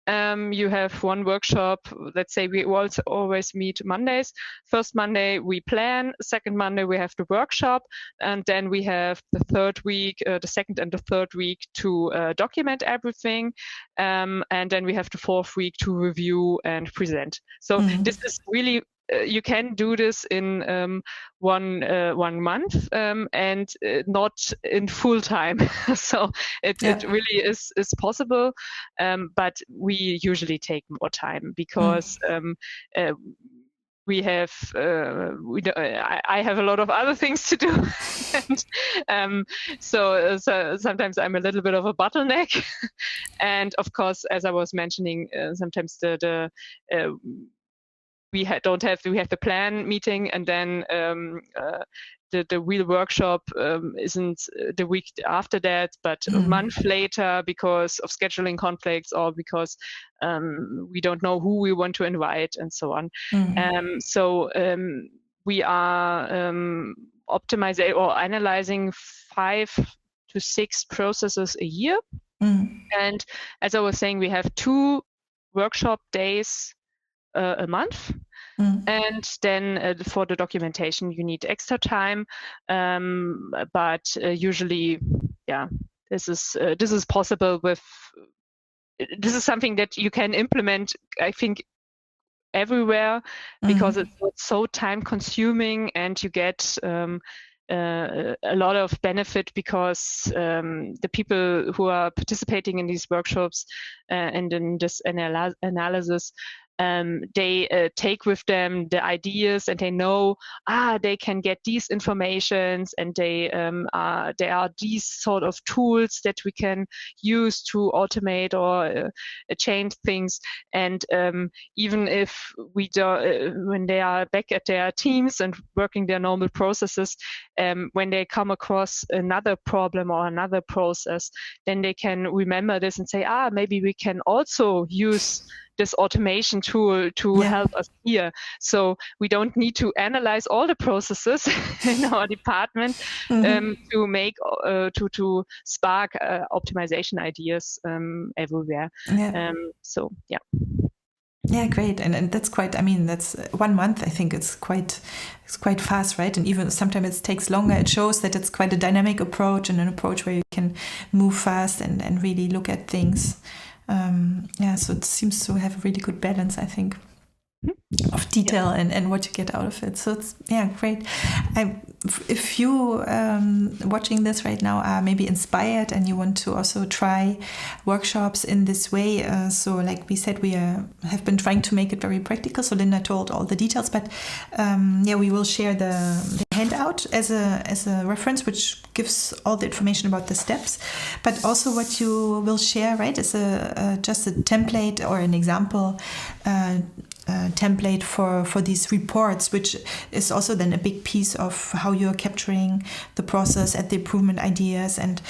You have one workshop. Let's say we also always meet Mondays. First Monday we plan, second Monday we have the workshop, and then we have the third week, the second and the third week to document everything, and then we have the fourth week to review and present. So this is really you can do this in 1 month and not in full time. So it really is possible, but we usually take more time because we have I have a lot of other things to do, and so sometimes I'm a little bit of a bottleneck. And of course, as I was mentioning, sometimes we have the plan meeting, and then the real workshop isn't the week after that, but a month later, because of scheduling conflicts or because we don't know who we want to invite and so on. So we are optimizing or analyzing 5 to 6 processes a year. And as I was saying, we have 2 workshop days a month. And then for the documentation, you need extra time. But usually, this is possible with. This is something that you can implement, I think, everywhere, because it's so time consuming, and you get a lot of benefit, because the people who are participating in these workshops and in this analysis, they take with them the ideas, and they know they can get these informations, and there are these sort of tools that we can use to automate or change things. And even if we do, when they are back at their teams and working their normal processes, when they come across another problem or another process, then they can remember this and say, maybe we can also use this automation tool to help us here. So we don't need to analyze all the processes in our department to make to spark optimization ideas everywhere. Yeah, great. And that's quite, I mean, that's 1 month. I think it's quite fast, right? And even sometimes it takes longer. It shows that it's quite a dynamic approach, and an approach where you can move fast and really look at things. So it seems to have a really good balance, I think, of detail and what you get out of it. So it's, great. If you watching this right now are maybe inspired and you want to also try workshops in this way, so like we said, we have been trying to make it very practical. So Linda told all the details, but we will share the handout as a reference, which gives all the information about the steps, but also what you will share, right, is just a template or an example template for these reports, which is also then a big piece of how you're capturing the process and the improvement ideas. And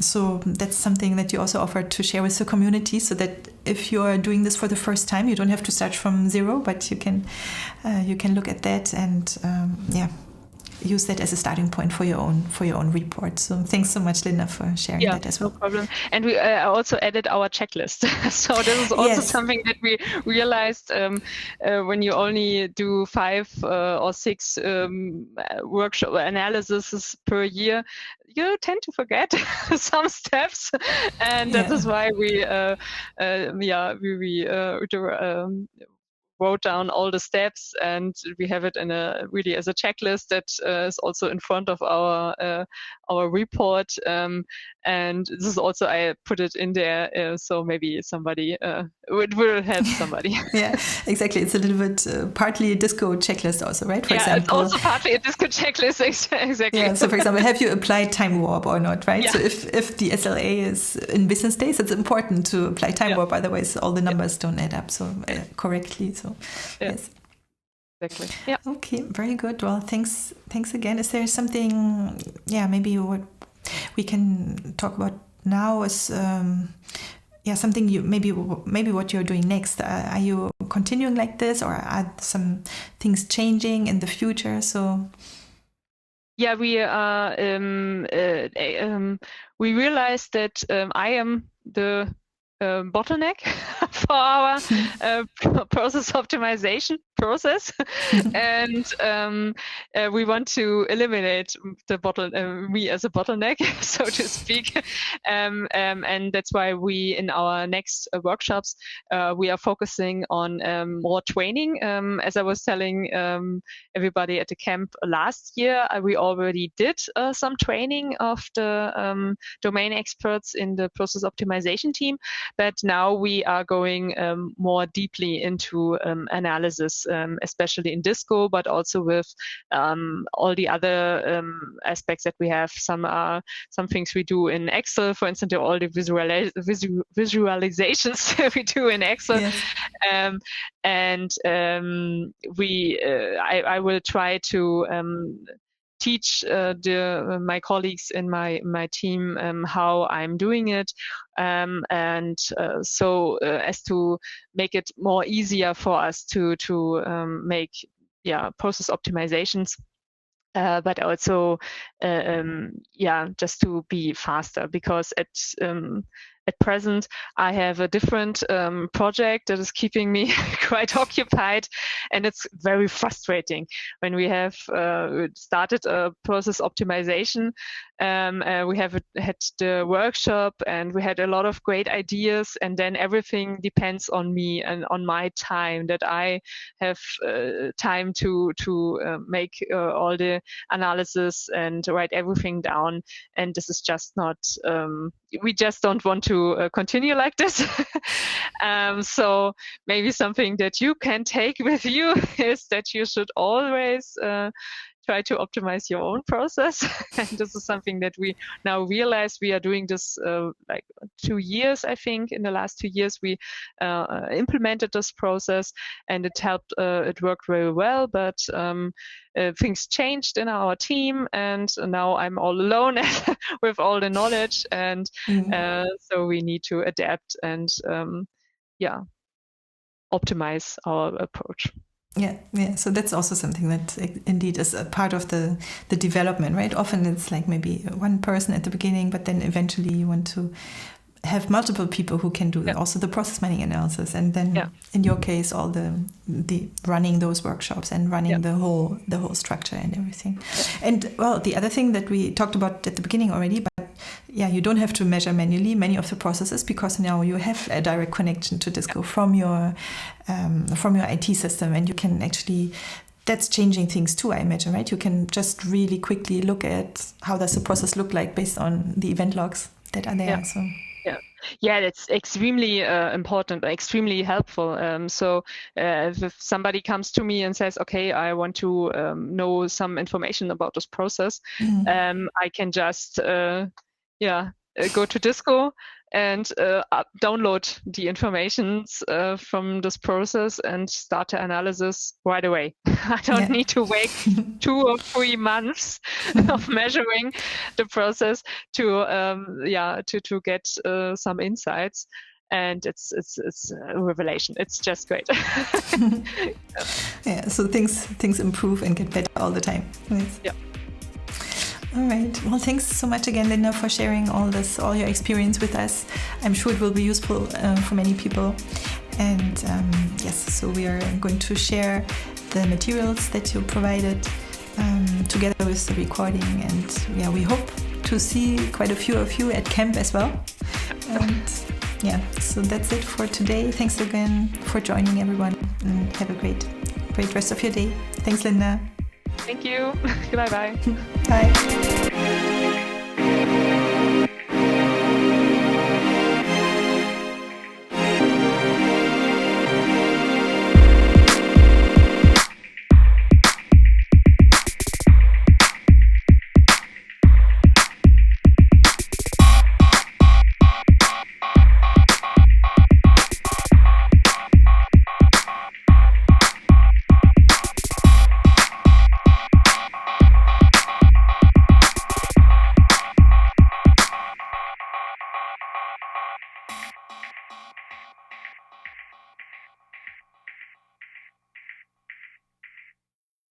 so that's something that you also offer to share with the community, so that if you're doing this for the first time, you don't have to start from zero, but you can look at that and use that as a starting point for your own report. So thanks so much, Linda, for sharing that as well. No problem. And we also added our checklist. So this is also something that we realized when you only do 5 or 6 workshop analyses per year, you tend to forget some steps, and that is why we wrote down all the steps, and we have it in really as a checklist that is also in front of our report. And this is also, I put it in there, so maybe somebody it will help somebody. Yeah, exactly. It's a little bit partly a disco checklist also, right? For example, it's also partly a disco checklist. Exactly. Yeah. So for example, have you applied time warp or not, right? Yeah. So if the SLA is in business days, it's important to apply time warp. Otherwise, all the numbers don't add up correctly. So yes. Exactly. Yeah. Okay. Very good. Well, thanks again. Is there something? Maybe what we can talk about now is something you maybe what you're doing next. Are you continuing like this, or are some things changing in the future? So we realized that I am the bottleneck for our process optimization process, and we want to eliminate the me as a bottleneck, so to speak, and that's why we, in our next workshops, we are focusing on more training. As I was telling everybody at the camp last year, we already did some training of the domain experts in the process optimization team, but now we are going more deeply into analysis, especially in Disco, but also with all the other aspects that we have. Some things we do in Excel, for instance, all the visualizations that we do in Excel. Yes. I will try to teach my colleagues in my team how I'm doing it, so as to make it more easier for us to make process optimizations, but also just to be faster, because at present, I have a different project that is keeping me quite occupied, and it's very frustrating when we have started a process optimization. We have had the workshop, and we had a lot of great ideas, and then everything depends on me and on my time, that I have time to make all the analysis and write everything down. And this is just not, we just don't want to continue like this. So maybe something that you can take with you is that you should always try to optimize your own process. And this is something that we now realize. We are doing this like 2 years, I think. In the last 2 years, we implemented this process, and it helped. It worked very well, but things changed in our team, and now I'm all alone with all the knowledge, and so we need to adapt and optimize our approach. Yeah. So that's also something that indeed is a part of the development, right? Often it's like maybe one person at the beginning, but then eventually you want to have multiple people who can do also the process mining analysis, and then in your case, all the running those workshops and running the whole structure and everything. And well, the other thing that we talked about at the beginning already, but you don't have to measure manually many of the processes, because now you have a direct connection to Disco from your IT system, and you can actually, that's changing things too, I imagine, right? You can just really quickly look at how does the process look like based on the event logs that are there. Yeah, that's extremely important, extremely helpful. So if somebody comes to me and says, okay, I want to know some information about this process, I can just go to Disco and download the informations from this process and start the analysis right away. I don't need to wait 2 or 3 months of measuring the process to get some insights. And it's a revelation. It's just great. So things improve and get better all the time. Nice. Yeah. All right. Well, thanks so much again, Linda, for sharing all your experience with us. I'm sure it will be useful for many people. And so we are going to share the materials that you provided together with the recording. And we hope to see quite a few of you at camp as well. And so that's it for today. Thanks again for joining, everyone, and have a great rest of your day. Thanks, Linda. Thank you. Bye-bye. Bye.